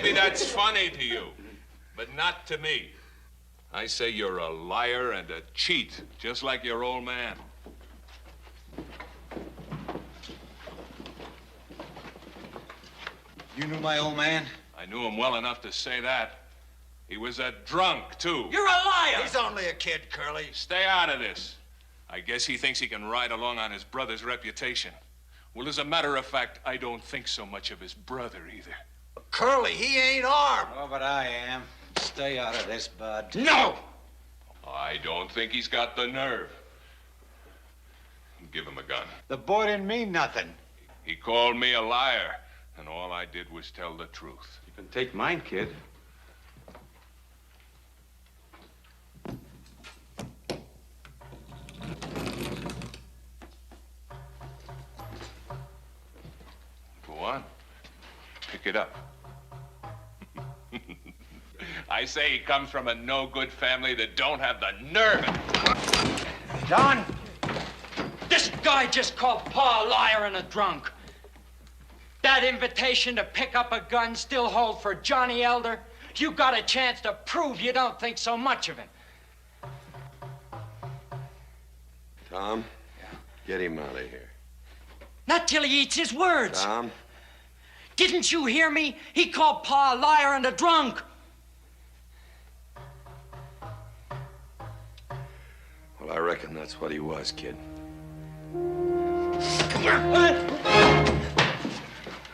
Maybe that's funny to you, but not to me. I say you're a liar and a cheat, just like your old man. You knew my old man? I knew him well enough to say that. He was a drunk, too. You're a liar! He's only a kid, Curly. Stay out of this. I guess he thinks he can ride along on his brother's reputation. Well, as a matter of fact, I don't think so much of his brother either. Curly, he ain't armed. Oh, but I am. Stay out of this, bud. No! I don't think he's got the nerve. Give him a gun. The boy didn't mean nothing. He called me a liar, and all I did was tell the truth. You can take mine, kid. Go on. Pick it up. I say he comes from a no-good family that don't have the nerve. John! This guy just called Pa a liar and a drunk. That invitation to pick up a gun still hold for Johnny Elder? You got a chance to prove you don't think so much of him. Tom? Yeah? Get him out of here. Not till he eats his words. Tom? Didn't you hear me? He called Pa a liar and a drunk. Well, I reckon that's what he was, kid.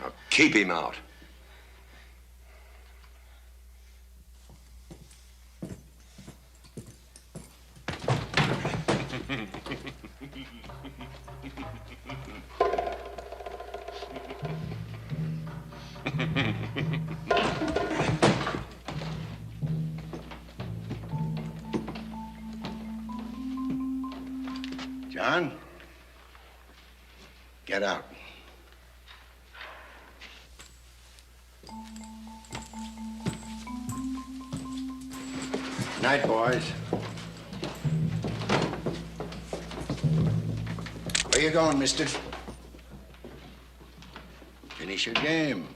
Now, keep him out. John, get out. Night, boys. Where you going, mister? Finish your game.